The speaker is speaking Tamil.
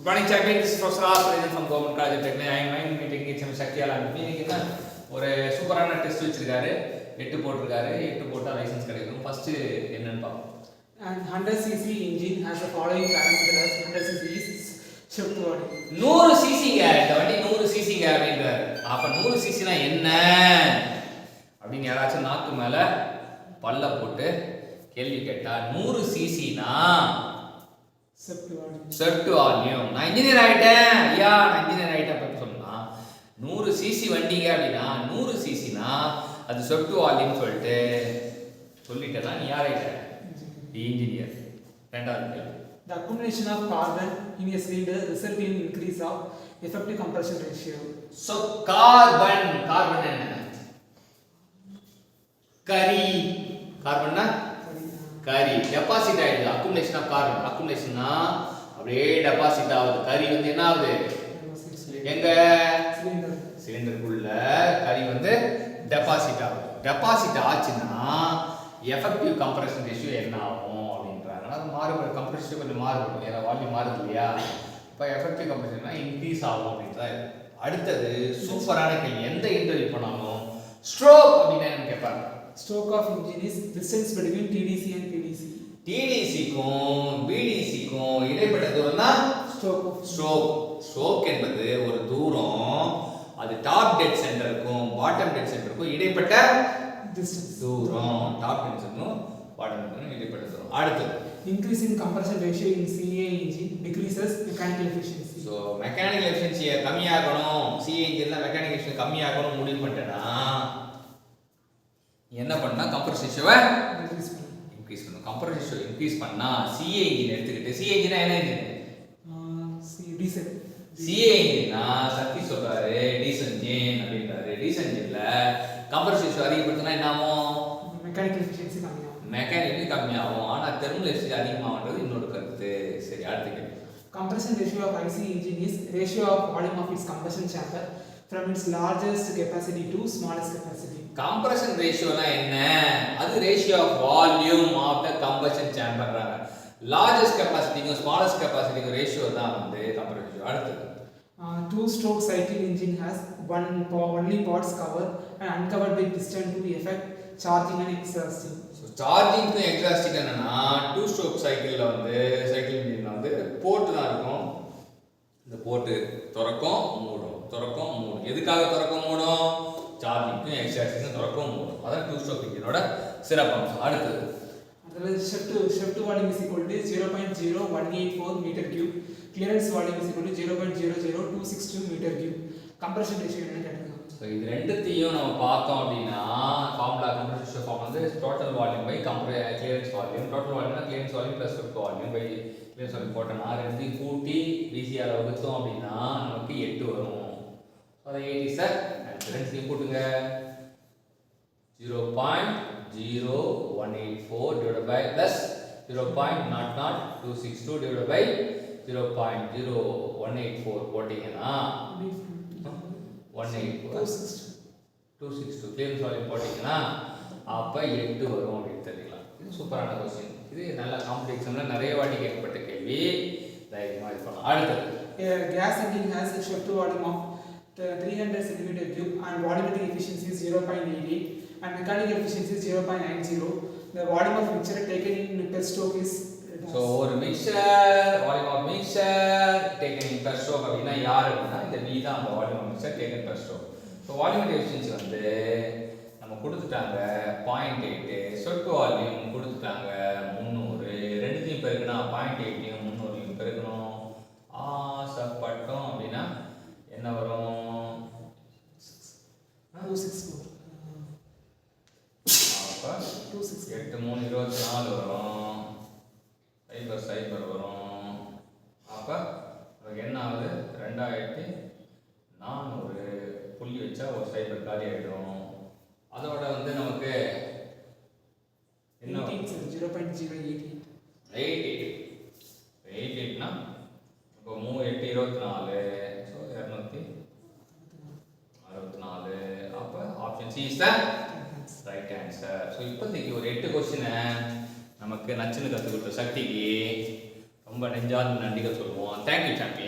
Good morning, champion. This is Professor R. President from Government College of Technology. I am meeting HM Shaktiala. இன்னைக்கு என்ன ஒரு சூப்பரான டெஸ்ட் வச்சிருக்காரு. 8 போட்டுருக்காரு. 8 போட்டா லைசென்ஸ் கிடைக்கும். ஃபர்ஸ்ட் என்னன்னு பாப்போம். And 100cc engine has the following parameters. 100cc is shift body. 100 cc ங்க. இந்த வண்டி 100 cc ங்க அப்படின்றாரு. அப்ப 100 cc னா என்ன? அப்படின்னு யாராச்சும் நாக்கு மேல பல்ல போட்டு கேள்வி கேட்டா 100 cc னா செட் வால்யூம். நான் இன்ஜினியர் ஆயிட்டேன் ஐயா, நான் இன்ஜினியர் ஆயிட்டேன் அப்படின்னு சொன்னா 100 சிசி வண்டிங்க அப்படின்னா 100 சிசினா அது செட் வால்யூம் சொல்லிட்டேன்னா நீ யார் ஆயிட்ட? இன்ஜினியர். ரெண்டாவது கேள்வி. The accumulation of carbon in a cylinder result in increase of effective compression ratio. So carbon என்ன? கார்பன்னா கரி டெபாசிட் ஆயிடுது. Accumulation of carbon. அக்குமுலேஷன்னா அப்படியே டெபாசிட் ஆகுது. கரி வந்து என்ன ஆகுது? எங்க சிலிண்டருக்குள்ள கரி வந்து டெபாசிட் ஆகுது. டெபாசிட் ஆச்சுன்னா எஃபெக்டிவ் கம்ப்ரஷன் ரேஷியோ என்ன ஆகும் அப்படின்றாங்க. அது மாறுபடும். கம்ப்ரஷன் கொஞ்சம் மாறுபடும். ஏன்னா வால்யூம் மாறுது இல்லையா? இப்போ எஃபெக்டிவ் கம்ப்ரஷன்னா இன்க்ரீஸ் ஆகும் அப்படின்றது. அடுத்தது சூப்பரான கேள்வி. எந்த இன்டர்வியூ பண்ணாலும் ஸ்ட்ரோக் அப்படின்னா என்ன கேட்பாங்க? Stroke of engine is distance between TDC and PDC. TDC-க்கும் BDC-க்கும் இடைப்பட்ட தூரம் தான் ஸ்ட்ரோக் என்பது ஒரு தூரம். அது டாப் டெட் சென்டருக்கும் பாட்டம் டெட் சென்டருக்கும் இடைப்பட்ட தூரம். டாப் டெட் சென்டருக்கும் பாட்டம் டெட் இடைப்பட்ட தூரம். அடுத்து increase in compression ratio in CA engine decreases mechanical efficiency. So mechanical efficiency கம்மியாகணும். CA engine-ல mechanical efficiency கம்மியாகணும் முடிவு பண்ணிட்டேனா என்ன பண்ணா கம்ப்ரஷன் ரேஷியோவை இன்க்ரீஸ் பண்ணனும். கம்ப்ரஷன் ரேஷியோ இன்க்ரீஸ் பண்ணா CA இன்ஜின் எடுத்துக்கிட்டு CA இன்ஜினா என்ன இன்ஜின்? டீசல். CA இன்ஜினா சக்தி சொல்றாரு டீசல் இன்ஜின் அப்படின்றாரு. டீசல் இன்ஜின்ல கம்ப்ரஷன் ரேஷியோ அதிகப்படுத்தினா என்ன ஆகும்? மெக்கானிக்கல் எஃபிஷியன்சி கம்மியாகும். மெக்கானிக்கல் கம்மியாகும். ஆனா தெர்மல் எஃபிஷியன்சி அதிகமாகுன்றது இன்னொரு கருத்து. சரி, அடுத்து கேள்வி. Compression ratio of IC engine is ratio of volume of its combustion chamber from its largest capacity to smallest capacity. Compression ratio னா என்ன? அது ratio of volume of the combustion chamberறாங்க. Largest capacity க்கும் smallest capacity க்கும் ratio தான் வந்து compression ratio. அடுத்து two-stroke cycle engine has only parts covered and uncovered by piston to effect charging and exhausting. So charging க்கும் exhausting என்னன்னா two stroke cycle-ல வந்து cycle engine வந்து போர்ட் தான் இருக்கும். இந்த போர்ட் திறக்கும் மூடும் திறக்கும் மூடும். எதுக்காக திறக்கும் மூடும்? சார்ஜிங்க்கும் எக்ஸாஸ்டிங்க்கும் திறக்கும் மூடும். அதான் டூ ஸ்ட்ரோக் இன்ஜினோட சிறப்பம்சம். அடுத்தது அதில் shift volume is equal to 0.0184 meter cube. Clearance volume is equal to 0.00262 meter cube. Compression ratio என்னன்னு கேட்கலாம். ஸோ இது ரெண்டுத்தையும் நம்ம பார்த்தோம் அப்படின்னா ஃபார்முலா கம்ப்ரஷன் ரேஷியோ ஃபார்ம் வந்து total volume by clearance volume. Total வால்யூம்னா clearance volume plus shift volume by clearance volume போட்டோம்னா ரெண்டையும் கூட்டி VCR வகுத்தோம் அப்படின்னா நமக்கு 8 வரும். அதை 8 சார் ரெண்டையும் கூட்டுங்க. 0.0184 divided by plus 0.00262 divided by 0.0184 போட்டீங்கன்னா 262 கிளியரன்ஸ் வால்யூம் போட்டீங்கன்னா அப்ப 8 வரும் அப்படின்னு தெரிஞ்சுக்கலாம். இது சூப்பரான क्वेश्चन. இது நல்ல காம்படிஷன்ல நிறைய வாட்டி கேட்கப்பட்ட கேள்வி. தைரியமா இது பண்ணலாம். அடுத்து case engine has a shift volume of 300 cm cube and volumetric efficiency is 0.88 and mechanical efficiency is 0.90. The volume of mixture taken in per stroke is so ஒரு mixture volume of mixture taken in per stroke அப்படினா யார் அப்படினா இந்த V தான் அந்த volume of mixture taken per stroke. so volumetric efficiency வந்து நம்ம கொடுத்துட்டாங்க 0.8. சொட்டு வால்யூம் கொடுத்துட்டாங்க 300. ரெண்டுத்தையும் பெருக்கினா 0.8யும் 300யும் பெருக்கணும். ஆசைப்பட்டோம் அப்படினா என்ன வரும்? 264. அப்ப 8 3 24 வரும். 0 வரும். அப்ப நமக்கு என்ன ஆகுது? 2400 புள்ளி வச்சா ஒரு 0 காலி ஆயிடும். அதோட வந்து நமக்கு என்ன 0.088 னா இப்போ 3 8 24 சோ 264. அப்ப option C is the right answer. So இப்போதைக்கு ஒரு 8 क्वेश्चन நமக்கு நச்சுன்னு கத்து கொடுத்த சக்திக்கு ரொம்ப நெஞ்சார்ந்த நன்றிகள் சொல்லுவோம். Thank you champion.